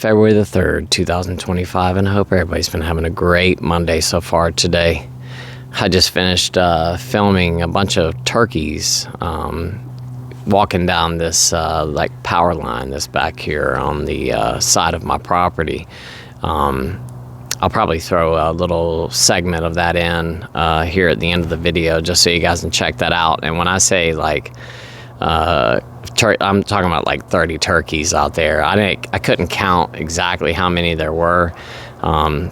February the 3rd, 2025, and I hope everybody's been having a great Monday so far today. I just finished filming a bunch of turkeys walking down this like power line that's back here on the side of my property. I'll probably throw a little segment of that in here at the end of the video just so you guys can check that out. And when I say like I'm talking about like 30 turkeys out there. I couldn't count exactly how many there were.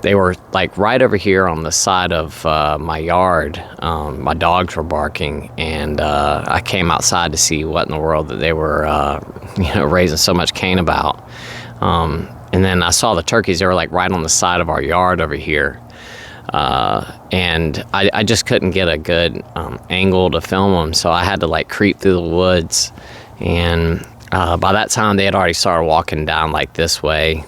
They were like right over here on the side of my yard. My dogs were barking, and I came outside to see what in the world that they were raising so much Cain about. And then I saw the turkeys. They were like right on the side of our yard over here. And I just couldn't get a good angle to film them, so I had to like creep through the woods. And by that time, they had already started walking down like this way.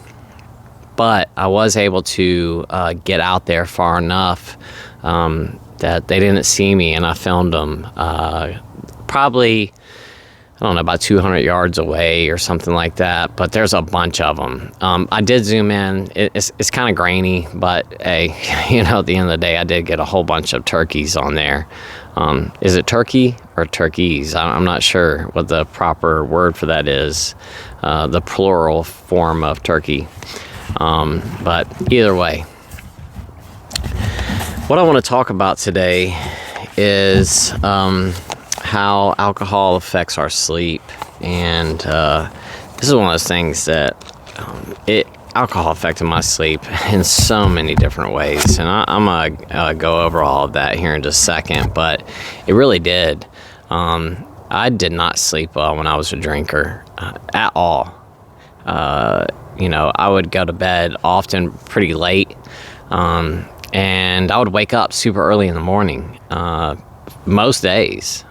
But I was able to get out there far enough that they didn't see me, and I filmed them probably, I don't know, about 200 yards away or something like that. But there's a bunch of them. I did zoom in. It's kind of grainy, but hey, at the end of the day, I did get a whole bunch of turkeys on there. Is it turkey or turkeys? I'm not sure what the proper word for that is, the plural form of turkey. But either way, what I want to talk about today is how alcohol affects our sleep. And this is one of those things that alcohol affected my sleep in so many different ways, and I'm gonna go over all of that here in just a second. But it really did. I did not sleep well when I was a drinker at all. I would go to bed often pretty late, and I would wake up super early in the morning most days.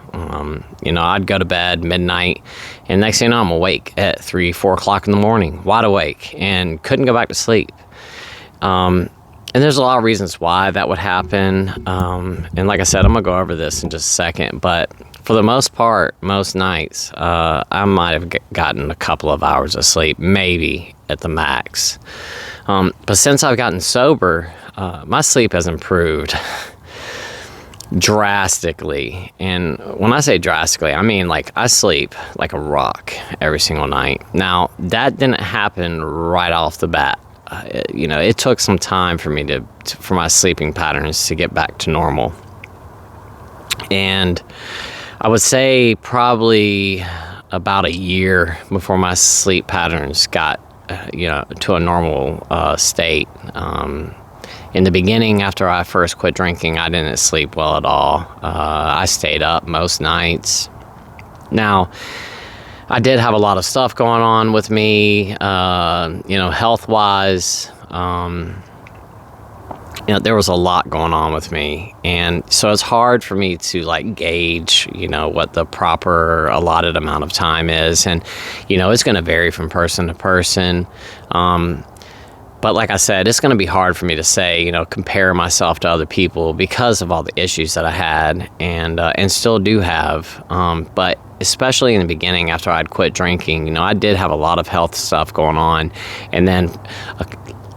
I'd go to bed midnight, and next thing you know, I'm awake at 3-4 o'clock in the morning, wide awake, and couldn't go back to sleep. And there's a lot of reasons why that would happen. And like I said, I'm gonna go over this in just a second, but for the most part, most nights, I might have gotten a couple of hours of sleep, maybe at the max. But since I've gotten sober, my sleep has improved drastically. And when I say drastically, I mean like I sleep like a rock every single night. Now, that didn't happen right off the bat. It took some time for me for my sleeping patterns to get back to normal. And I would say probably about a year before my sleep patterns got to a normal state. In the beginning, after I first quit drinking, I didn't sleep well at all. I stayed up most nights. Now, I did have a lot of stuff going on with me, health-wise. There was a lot going on with me. And so it's hard for me to like gauge, what the proper allotted amount of time is. And, it's going to vary from person to person. But like I said, it's going to be hard for me to say, compare myself to other people because of all the issues that I had and still do have. But especially in the beginning, after I'd quit drinking, I did have a lot of health stuff going on. And then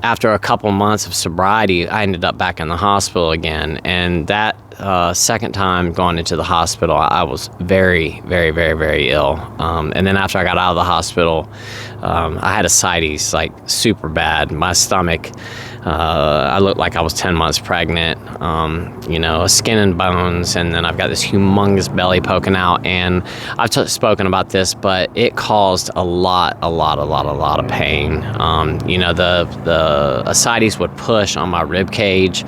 after a couple months of sobriety, I ended up back in the hospital again. And that second time going into the hospital, I was very, very, very, very ill. And then after I got out of the hospital, I had ascites, like super bad. My stomach, I looked like I was 10 months pregnant, skin and bones. And then I've got this humongous belly poking out. And I've spoken about this, but it caused a lot of pain. The ascites would push on my rib cage.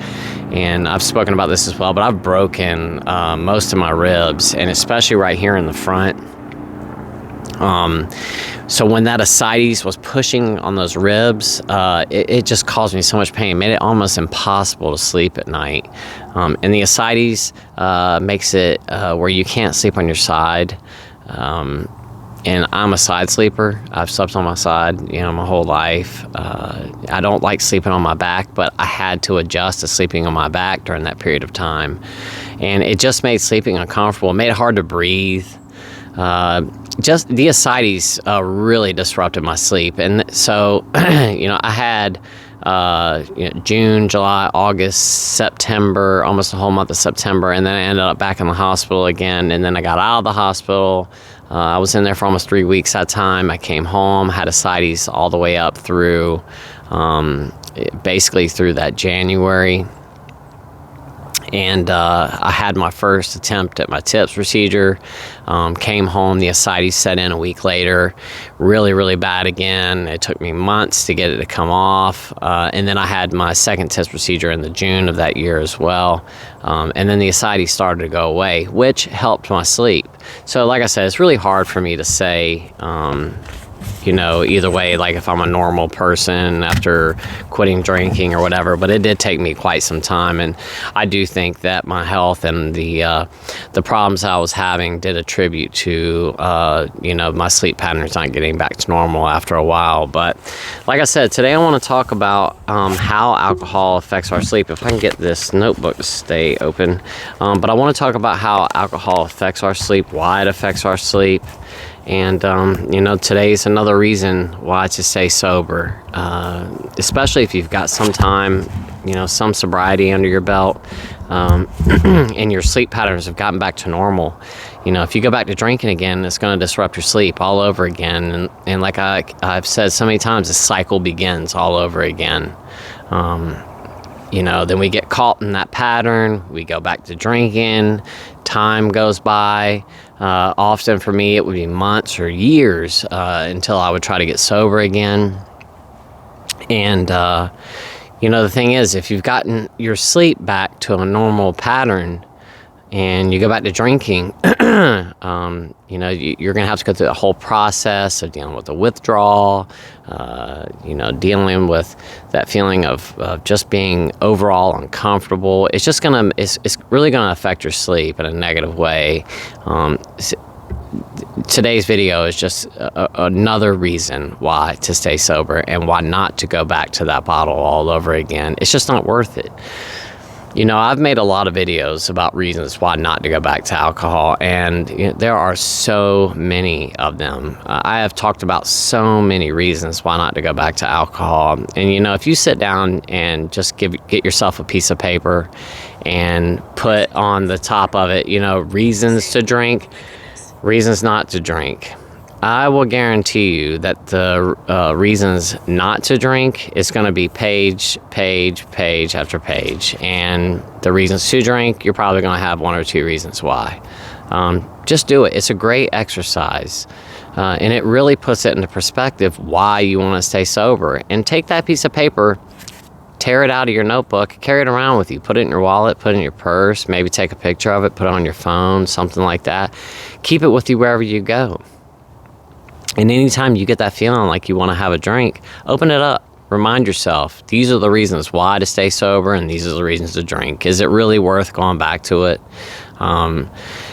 And I've spoken about this as well, but I've broken most of my ribs, and especially right here in the front. So when that ascites was pushing on those ribs, it just caused me so much pain. It made it almost impossible to sleep at night. And the ascites makes it where you can't sleep on your side. And I'm a side sleeper. I've slept on my side, my whole life. I don't like sleeping on my back, but I had to adjust to sleeping on my back during that period of time. And it just made sleeping uncomfortable. It made it hard to breathe. just the ascites really disrupted my sleep. And so, I had June, July, August, September, almost the whole month of September, and then I ended up back in the hospital again, and then I got out of the hospital. I was in there for almost 3 weeks that time. I came home, had ascites all the way up through, basically through that January. And I had my first attempt at my TIPS procedure, came home, the ascites set in a week later, really, really bad again. It took me months to get it to come off. And then I had my second TIPS procedure in the June of that year as well. And then the ascites started to go away, which helped my sleep. So like I said, it's really hard for me to say, either way, like if I'm a normal person after quitting drinking or whatever, but it did take me quite some time. And I do think that my health and the problems I was having did attribute to, my sleep patterns not getting back to normal after a while. But like I said, today I want to talk about how alcohol affects our sleep. If I can get this notebook to stay open. But I want to talk about how alcohol affects our sleep, why it affects our sleep. And, today's another reason why to stay sober, especially if you've got some time, some sobriety under your belt, and your sleep patterns have gotten back to normal. If you go back to drinking again, it's going to disrupt your sleep all over again. And like I've said so many times, the cycle begins all over again. Then we get caught in that pattern. We go back to drinking. Time goes by. Often for me, it would be months or years until I would try to get sober again. And, the thing is, if you've gotten your sleep back to a normal pattern and you go back to drinking, you're going to have to go through the whole process of dealing with the withdrawal, dealing with that feeling of just being overall uncomfortable. It's just it's really going to affect your sleep in a negative way. Today's video is just another reason why to stay sober and why not to go back to that bottle all over again. It's just not worth it. I've made a lot of videos about reasons why not to go back to alcohol, and there are so many of them. I have talked about so many reasons why not to go back to alcohol. And, if you sit down and just get yourself a piece of paper and put on the top of it, reasons to drink, reasons not to drink, I will guarantee you that the reasons not to drink is going to be page after page. And the reasons to drink, you're probably going to have one or two reasons why. Just do it. It's a great exercise. And it really puts it into perspective why you want to stay sober. And take that piece of paper, tear it out of your notebook, carry it around with you. Put it in your wallet, put it in your purse, maybe take a picture of it, put it on your phone, something like that. Keep it with you wherever you go. And anytime you get that feeling like you want to have a drink, open it up. Remind yourself, these are the reasons why to stay sober, and these are the reasons to drink. Is it really worth going back to it? What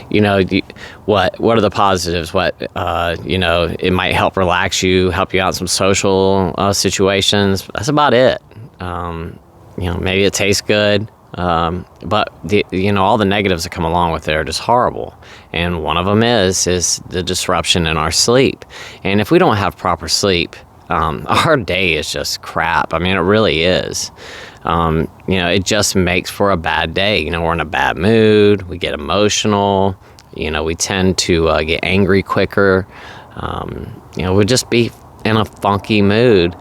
are the positives? It might help relax you, help you out in some social situations. That's about it. Maybe it tastes good. But all the negatives that come along with it are just horrible. And one of them is the disruption in our sleep. And if we don't have proper sleep, our day is just crap. I mean, it really is. It just makes for a bad day. We're in a bad mood. We get emotional. We tend to get angry quicker. We'll just be in a funky mood.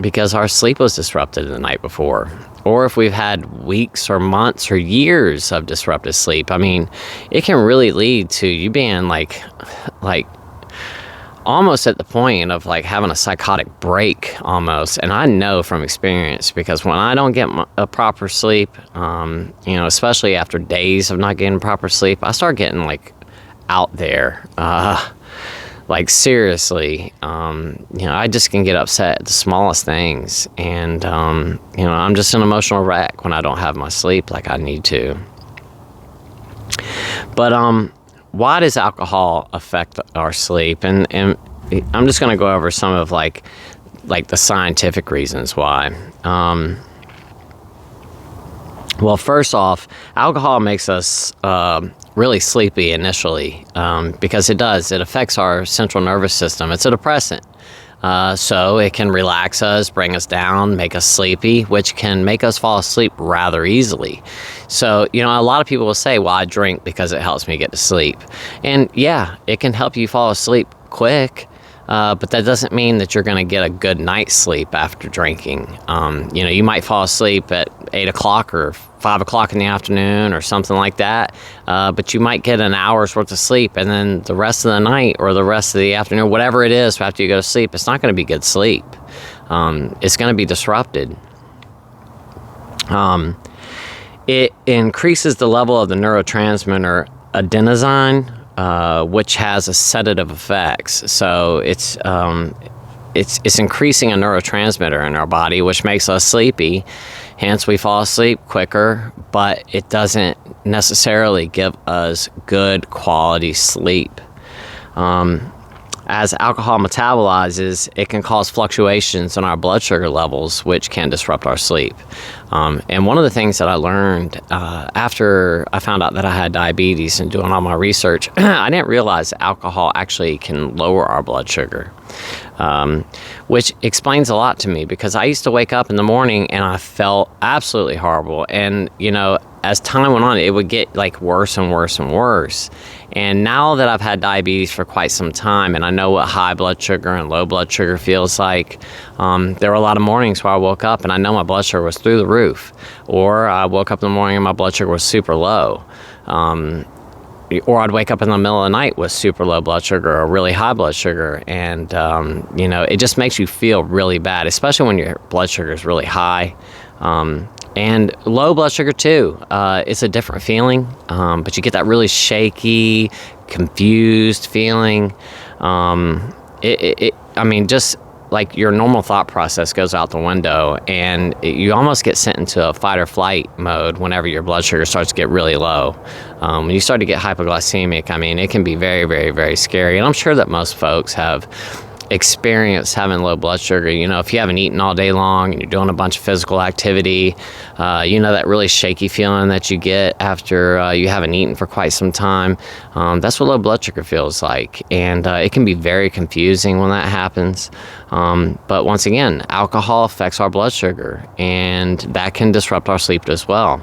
Because our sleep was disrupted the night before. Or if we've had weeks or months or years of disrupted sleep, I mean, it can really lead to you being like almost at the point of like having a psychotic break almost. And I know from experience, because when I don't get a proper sleep, especially after days of not getting proper sleep, I start getting like out there. Like seriously, I just can get upset at the smallest things. And, I'm just an emotional wreck when I don't have my sleep like I need to. But why does alcohol affect our sleep? And I'm just going to go over some of like the scientific reasons why. Well, first off, alcohol makes us really sleepy initially because it does. It affects our central nervous system. It's a depressant. So it can relax us, bring us down, make us sleepy, which can make us fall asleep rather easily. So, a lot of people will say, well, I drink because it helps me get to sleep. And yeah, it can help you fall asleep quick. But that doesn't mean that you're going to get a good night's sleep after drinking. You might fall asleep at 8 o'clock or 5 o'clock in the afternoon or something like that. But you might get an hour's worth of sleep, and then the rest of the night or the rest of the afternoon, whatever it is after you go to sleep, it's not going to be good sleep. It's going to be disrupted. It increases the level of the neurotransmitter adenosine, which has a sedative effects. So it's increasing a neurotransmitter in our body, which makes us sleepy. Hence, we fall asleep quicker, but it doesn't necessarily give us good quality sleep. As alcohol metabolizes, it can cause fluctuations in our blood sugar levels, which can disrupt our sleep. And one of the things that I learned after I found out that I had diabetes and doing all my research, I didn't realize alcohol actually can lower our blood sugar, which explains a lot to me because I used to wake up in the morning and I felt absolutely horrible. And, as time went on, it would get worse and worse and worse. And now that I've had diabetes for quite some time and I know what high blood sugar and low blood sugar feels like, there were a lot of mornings where I woke up and I know my blood sugar was through the roof. Or I woke up in the morning and my blood sugar was super low. Or I'd wake up in the middle of the night with super low blood sugar or really high blood sugar. And, it just makes you feel really bad, especially when your blood sugar is really high. And low blood sugar too. It's a different feeling, but you get that really shaky, confused feeling. Just like your normal thought process goes out the window, and you almost get sent into a fight or flight mode whenever your blood sugar starts to get really low. When you start to get hypoglycemic, it can be very, very, very scary. And I'm sure that most folks have experience having low blood sugar. If you haven't eaten all day long and you're doing a bunch of physical activity, that really shaky feeling that you get after you haven't eaten for quite some time. That's what low blood sugar feels like. And it can be very confusing when that happens. But once again, alcohol affects our blood sugar, and that can disrupt our sleep as well.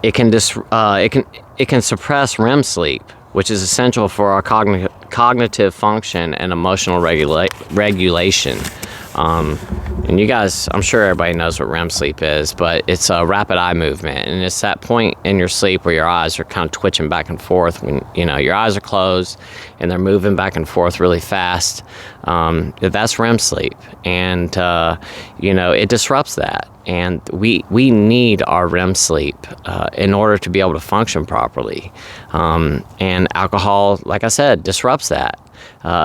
It can suppress REM sleep, which is essential for our cognitive function and emotional regulation. And you guys, I'm sure everybody knows what REM sleep is, but it's a rapid eye movement. And it's that point in your sleep where your eyes are kind of twitching back and forth when, your eyes are closed and they're moving back and forth really fast. That's REM sleep. And, it disrupts that. And we need our REM sleep in order to be able to function properly. And alcohol, like I said, disrupts that.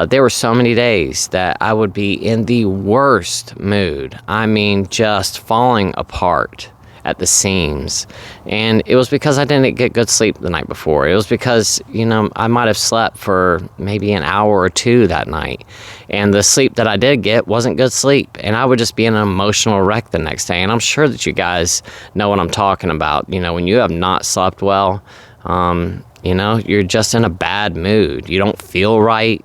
There were so many days that I would be in the worst mood. Just falling apart at the seams. And it was because I didn't get good sleep the night before. It was because, I might have slept for maybe an hour or two that night. And the sleep that I did get wasn't good sleep. And I would just be in an emotional wreck the next day. And I'm sure that you guys know what I'm talking about. When you have not slept well, you're just in a bad mood. You don't feel right.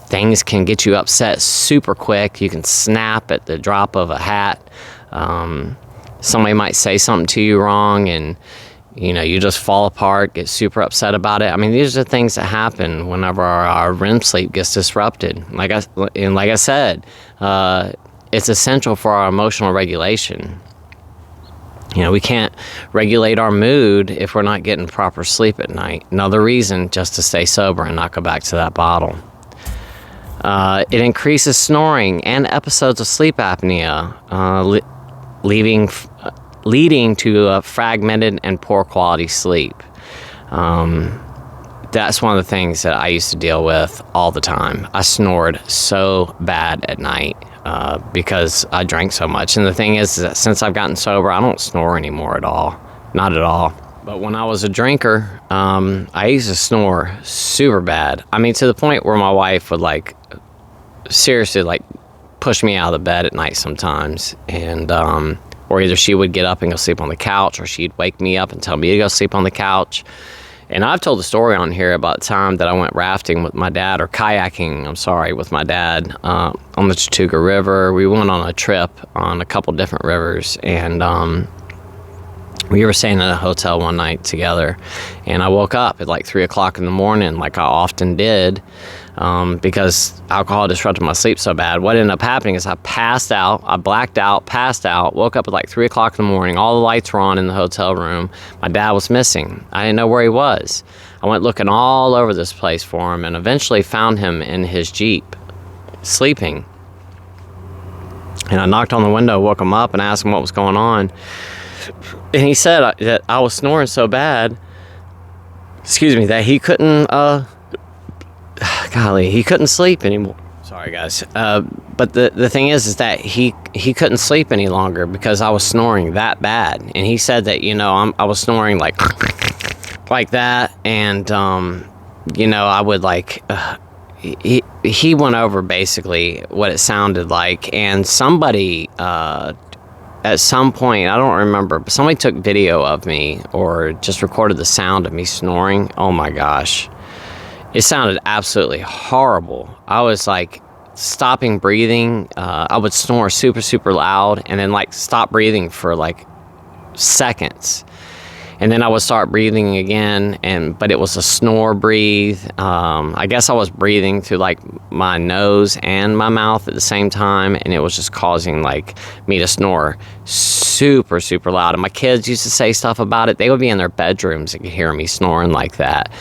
Things can get you upset super quick. You can snap at the drop of a hat. Somebody might say something to you wrong and, you just fall apart, get super upset about it. These are things that happen whenever our REM sleep gets disrupted. Like I said, it's essential for our emotional regulation. We can't regulate our mood if we're not getting proper sleep at night. Another reason just to stay sober and not go back to that bottle. It increases snoring and episodes of sleep apnea, leading to a fragmented and poor quality sleep. That's one of the things that I used to deal with all the time. I snored so bad at night. Because I drank so much. And the thing is that since I've gotten sober, I don't snore anymore at all. Not at all. But when I was a drinker, I used to snore super bad. To the point where my wife would seriously push me out of the bed at night sometimes. And or either she would get up and go sleep on the couch, or she'd wake me up and tell me to go sleep on the couch. And I've told the story on here about the time that I went rafting with my dad, or kayaking, with my dad on the Chattooga River. We went on a trip on a couple different rivers, and we were staying in a hotel one night together. And I woke up at like 3 o'clock in the morning, like I often did, because alcohol disrupted my sleep so bad. What ended up happening is I passed out, I blacked out, passed out, woke up at like 3 o'clock in the morning. All the lights were on in the hotel room. My dad was missing. I didn't know where he was. I went looking all over this place for him, and eventually found him in his Jeep, sleeping. And I knocked on the window, woke him up, and asked him what was going on. And he said that I was snoring so bad, that he couldn't, he couldn't sleep anymore. Sorry, guys. But the thing is that he couldn't sleep any longer because I was snoring that bad. And he said that, I was snoring like that. And, I would he went over basically what it sounded like. And somebody, at some point, I don't remember, but somebody took video of me or just recorded the sound of me snoring. Oh my gosh. It sounded absolutely horrible. I was like stopping breathing. I would snore super, super loud and then like stop breathing for like seconds. And then I would start breathing again, but it was a snore breathe. I guess I was breathing through like my nose and my mouth at the same time, and it was just causing like me to snore super, super loud. And my kids used to say stuff about it. They would be in their bedrooms and could hear me snoring like that.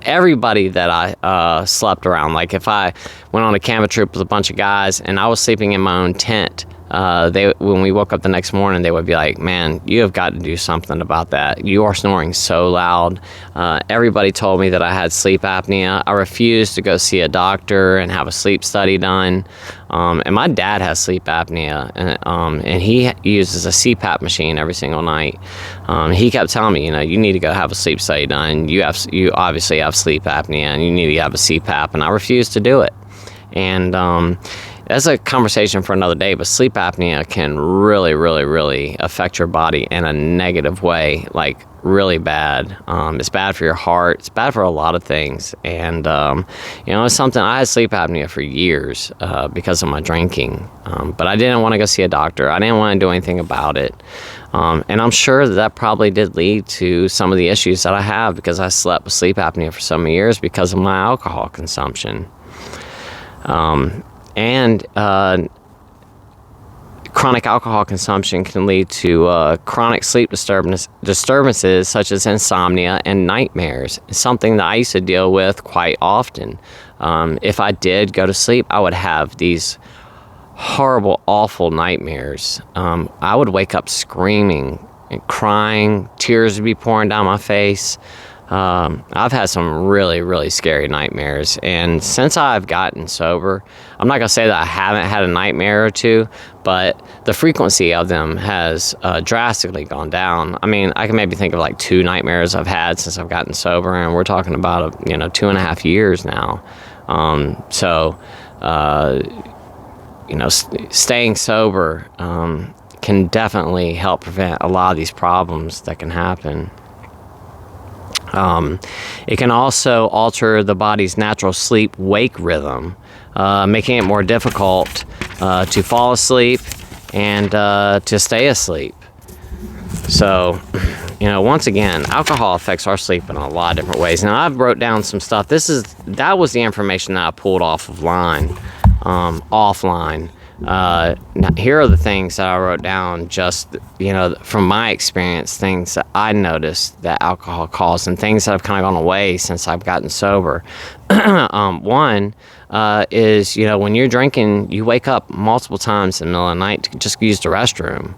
Everybody that I slept around, like if I went on a camping trip with a bunch of guys and I was sleeping in my own tent, when we woke up the next morning, they would be like, man, you have got to do something about that. You are snoring so loud. Everybody told me that I had sleep apnea. I refused to go see a doctor and have a sleep study done. And my dad has sleep apnea, and he uses a CPAP machine every single night. He kept telling me, you need to go have a sleep study done. You obviously have sleep apnea, and you need to have a CPAP. And I refused to do it. And that's a conversation for another day, but sleep apnea can really, really, really affect your body in a negative way, like really bad. It's bad for your heart. It's bad for a lot of things. And, it's something, I had sleep apnea for years because of my drinking. But I didn't want to go see a doctor. I didn't want to do anything about it. And I'm sure that probably did lead to some of the issues that I have because I slept with sleep apnea for so many years because of my alcohol consumption. And chronic alcohol consumption can lead to chronic sleep disturbances such as insomnia and nightmares. It's something that I used to deal with quite often. If I did go to sleep, I would have these horrible, awful nightmares. I would wake up screaming and crying. Tears would be pouring down my face. I've had some really, really scary nightmares, and since I've gotten sober, I'm not going to say that I haven't had a nightmare or two, but the frequency of them has drastically gone down. I mean, I can maybe think of like 2 nightmares I've had since I've gotten sober, and we're talking about 2.5 years now. Staying sober can definitely help prevent a lot of these problems that can happen. It can also alter the body's natural sleep-wake rhythm, making it more difficult to fall asleep and to stay asleep. So, once again, alcohol affects our sleep in a lot of different ways. Now, I've wrote down some stuff. That was the information that I pulled offline. Now, here are the things that I wrote down just, from my experience, things that I noticed that alcohol caused and things that have kind of gone away since I've gotten sober. One is, when you're drinking, you wake up multiple times in the middle of the night to just use the restroom.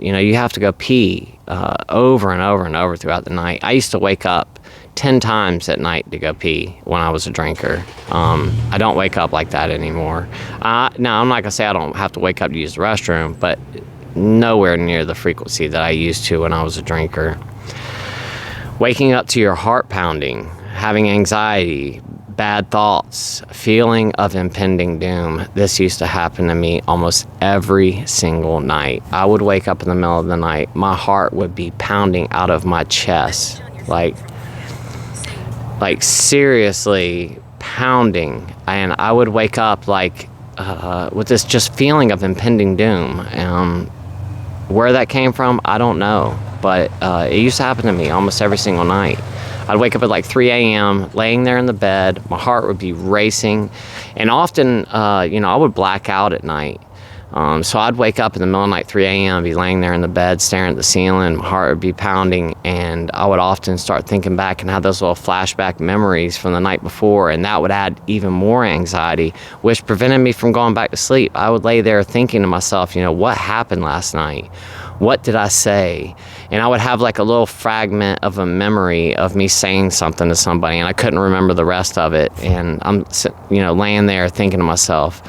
You have to go pee over and over and over throughout the night. I used to wake up 10 times at night to go pee when I was a drinker. I don't wake up like that anymore. Now, I'm not going to say I don't have to wake up to use the restroom, but nowhere near the frequency that I used to when I was a drinker. Waking up to your heart pounding, having anxiety, bad thoughts, feeling of impending doom. This used to happen to me almost every single night. I would wake up in the middle of the night. My heart would be pounding out of my chest, like seriously pounding. And I would wake up like with this just feeling of impending doom. Where that came from, I don't know. But it used to happen to me almost every single night. I'd wake up at like 3 a.m., laying there in the bed. My heart would be racing. And often, I would black out at night. So I'd wake up in the middle of the night, 3 a.m., be laying there in the bed, staring at the ceiling. My heart would be pounding. And I would often start thinking back and have those little flashback memories from the night before. And that would add even more anxiety, which prevented me from going back to sleep. I would lay there thinking to myself, what happened last night? What did I say? And I would have like a little fragment of a memory of me saying something to somebody, and I couldn't remember the rest of it. And I'm, laying there thinking to myself,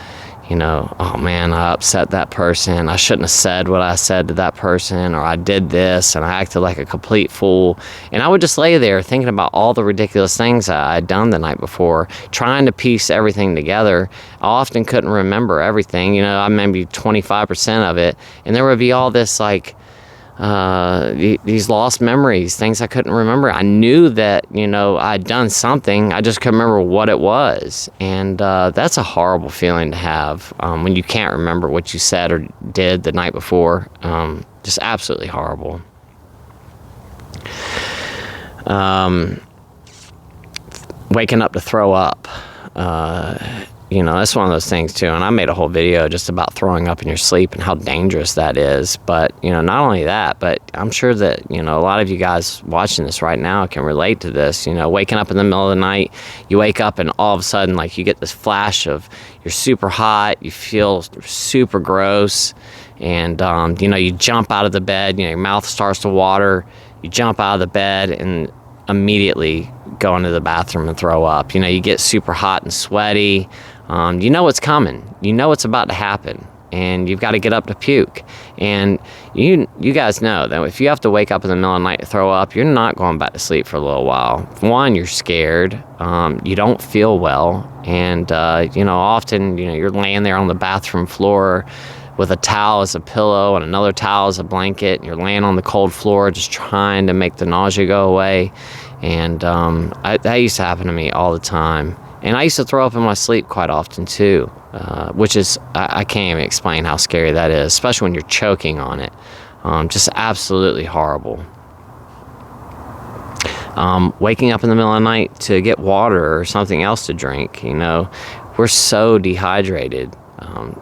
oh man, I upset that person. I shouldn't have said what I said to that person, or I did this and I acted like a complete fool. And I would just lay there thinking about all the ridiculous things that I'd done the night before, trying to piece everything together. I often couldn't remember everything, I maybe 25% of it. And there would be all this these lost memories, things I couldn't remember. I knew that, I'd done something. I just couldn't remember what it was. And that's a horrible feeling to have when you can't remember what you said or did the night before. Just absolutely horrible. Waking up to throw up. That's one of those things too. And I made a whole video just about throwing up in your sleep and how dangerous that is. But, not only that, but I'm sure that, a lot of you guys watching this right now can relate to this. Waking up in the middle of the night, you wake up and all of a sudden, like, you get this flash of you're super hot, you feel super gross. And, you jump out of the bed, your mouth starts to water, you jump out of the bed and immediately go into the bathroom and throw up. You get super hot and sweaty. You know what's coming. You know what's about to happen. And you've got to get up to puke. And you guys know that if you have to wake up in the middle of the night to throw up, you're not going back to sleep for a little while. One, you're scared. You don't feel well. And, often, you're laying there on the bathroom floor with a towel as a pillow and another towel as a blanket. You're laying on the cold floor just trying to make the nausea go away. And that used to happen to me all the time. And I used to throw up in my sleep quite often too, which is, I can't even explain how scary that is, especially when you're choking on it. Just absolutely horrible. Waking up in the middle of the night to get water or something else to drink, we're so dehydrated.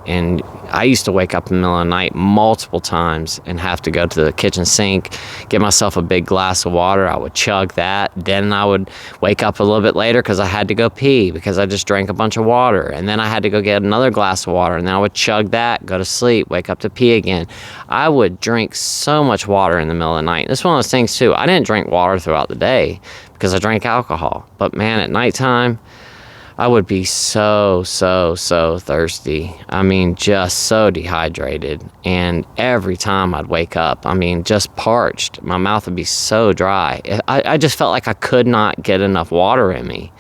And I used to wake up in the middle of the night multiple times and have to go to the kitchen sink, get myself a big glass of water. I would chug that. Then I would wake up a little bit later because I had to go pee because I just drank a bunch of water. And then I had to go get another glass of water. And then I would chug that, go to sleep, wake up to pee again. I would drink so much water in the middle of the night. This is one of those things too. I didn't drink water throughout the day because I drank alcohol. But man, at nighttime, I would be so thirsty. Just so dehydrated. And every time I'd wake up, just parched. My mouth would be so dry. I just felt like I could not get enough water in me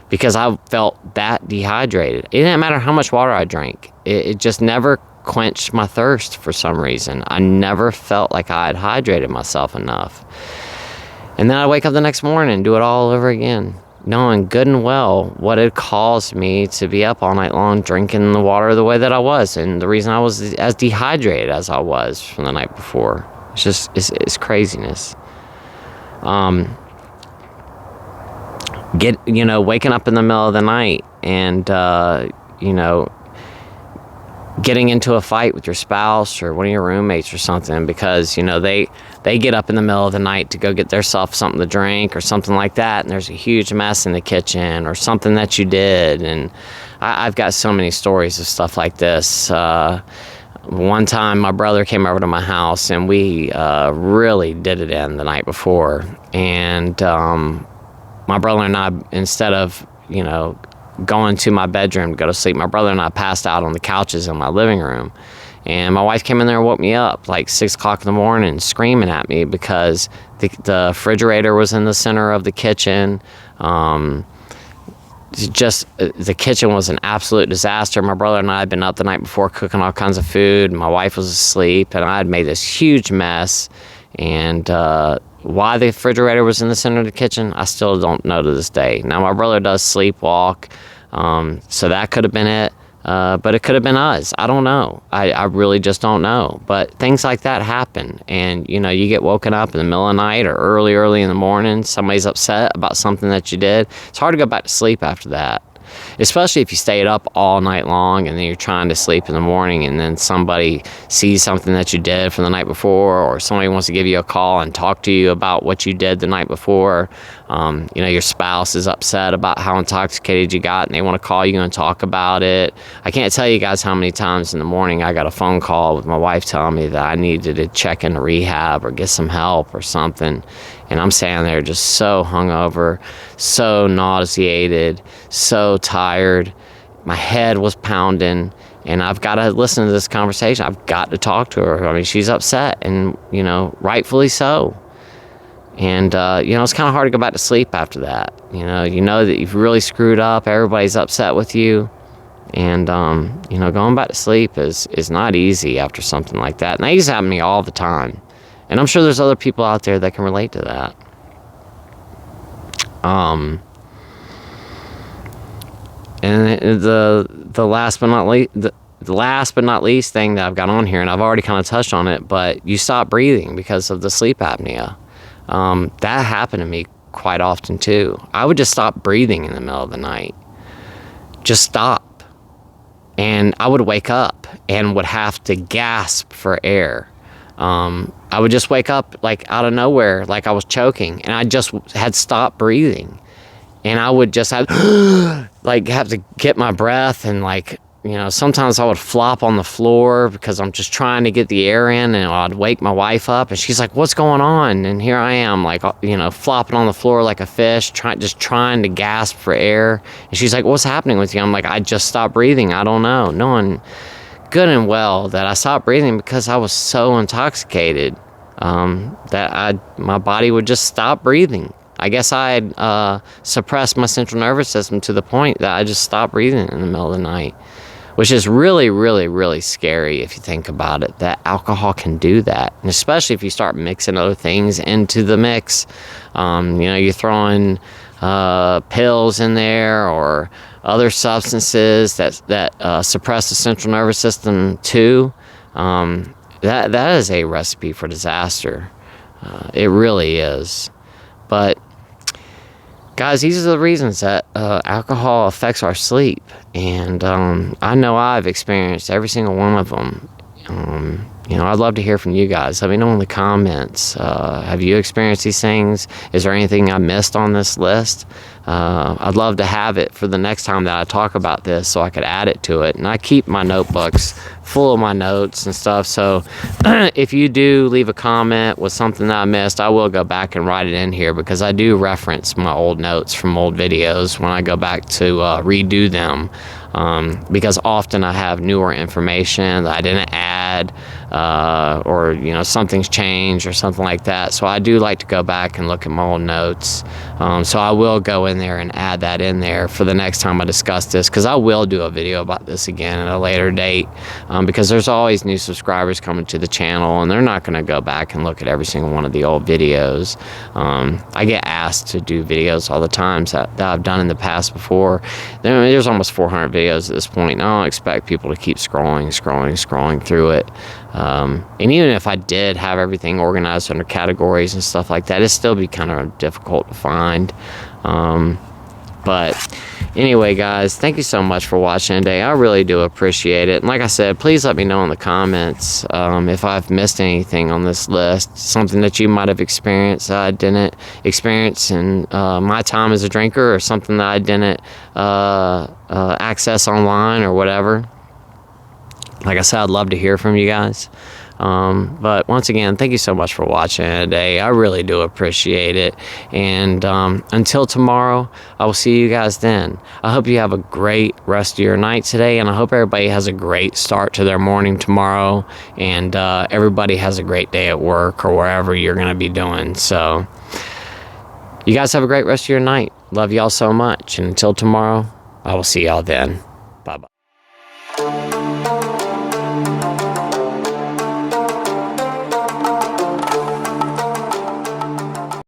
because I felt that dehydrated. It didn't matter how much water I drank. It just never quenched my thirst for some reason. I never felt like I had hydrated myself enough. And then I'd wake up the next morning and do it all over again, knowing good and well what had caused me to be up all night long drinking the water the way that I was, and the reason I was as dehydrated as I was from the night before. It's craziness. Waking up in the middle of the night and getting into a fight with your spouse or one of your roommates or something because they get up in the middle of the night to go get themselves something to drink or something like that, and there's a huge mess in the kitchen or something that you did. And I've got so many stories of stuff like this. One time my brother came over to my house and we really did it in the night before, and my brother and I, instead of going to my bedroom to go to sleep, my brother and I passed out on the couches in my living room. And my wife came in there and woke me up like 6 o'clock in the morning screaming at me because the refrigerator was in the center of the kitchen. just the kitchen was an absolute disaster. My brother and I had been up the night before cooking all kinds of food. My wife was asleep, and I had made this huge mess. And why the refrigerator was in the center of the kitchen, I still don't know to this day. Now, my brother does sleepwalk, so that could have been it. But it could have been us. I don't know. I really just don't know. But things like that happen. And, you know, you get woken up in the middle of the night or early in the morning. Somebody's upset about something that you did. It's hard to go back to sleep after that. Especially if you stayed up all night long and then you're trying to sleep in the morning, and then somebody sees something that you did from the night before, or somebody wants to give you a call and talk to you about what you did the night before. You know, your spouse is upset about how intoxicated you got and they want to call you and talk about it. I can't tell you guys how many times in the morning I got a phone call with my wife telling me that I needed to check into rehab or get some help or something. And I'm standing there just so hungover, so nauseated, so tired. My head was pounding, and I've got to listen to this conversation. I've got to talk to her. I mean, she's upset, and, you know, rightfully so. And, you know, it's kind of hard to go back to sleep after that. You know that you've really screwed up. Everybody's upset with you. And, you know, going back to sleep is not easy after something like that. And that used to happen to me all the time. And I'm sure there's other people out there that can relate to that. And the last but not least, the last but not least thing that I've got on here, and I've already kind of touched on it, but you stop breathing because of the sleep apnea. That happened to me quite often too. I would just stop breathing in the middle of the night. Just stop. And I would wake up and would have to gasp for air. I would just wake up like out of nowhere, like I was choking, and I just had stopped breathing. And I would just have, like, have to get my breath, and, like, you know, sometimes I would flop on the floor because I'm just trying to get the air in, and I'd wake my wife up, and she's like, "What's going on?" And here I am, like, you know, flopping on the floor like a fish, just trying to gasp for air. And she's like, "What's happening with you?" I'm like, "I just stopped breathing. I don't know." Knowing good and well that I stopped breathing because I was so intoxicated that my body would just stop breathing. I guess I had suppressed my central nervous system to the point that I just stopped breathing in the middle of the night, which is really, really, really scary if you think about it, that alcohol can do that. And especially if you start mixing other things into the mix. You know, you're throwing pills in there or other substances that suppress the central nervous system too. That is a recipe for disaster. It really is. But guys, these are the reasons that alcohol affects our sleep, and I know I've experienced every single one of them. You know, I'd love to hear from you guys. Let me know in the comments. Have you experienced these things? Is there anything I missed on this list? I'd love to have it for the next time that I talk about this so I could add it to it. And I keep my notebooks full of my notes and stuff. So if you do leave a comment with something that I missed, I will go back and write it in here, because I do reference my old notes from old videos when I go back to redo them. Because often I have newer information that I didn't add, or, you know, something's changed or something like that. So I do like to go back and look at my old notes. So I will go in there and add that in there for the next time I discuss this, because I will do a video about this again at a later date, because there's always new subscribers coming to the channel, and they're not going to go back and look at every single one of the old videos. I get asked to do videos all the time that I've done in the past before. There's almost 400 videos at this point, and I don't expect people to keep scrolling through it. And even if I did have everything organized under categories and stuff like that, it'd still be kind of difficult to find. But anyway, guys, thank you so much for watching today. I really do appreciate it. And like I said, please let me know in the comments if I've missed anything on this list, something that you might have experienced that I didn't experience in my time as a drinker, or something that I didn't access online or whatever. Like I said, I'd love to hear from you guys. But once again, thank you so much for watching today. I really do appreciate it. And until tomorrow, I will see you guys then. I hope you have a great rest of your night today, and I hope everybody has a great start to their morning tomorrow, and everybody has a great day at work or wherever you're going to be doing. So you guys have a great rest of your night. Love y'all so much. And until tomorrow, I will see y'all then. Bye-bye.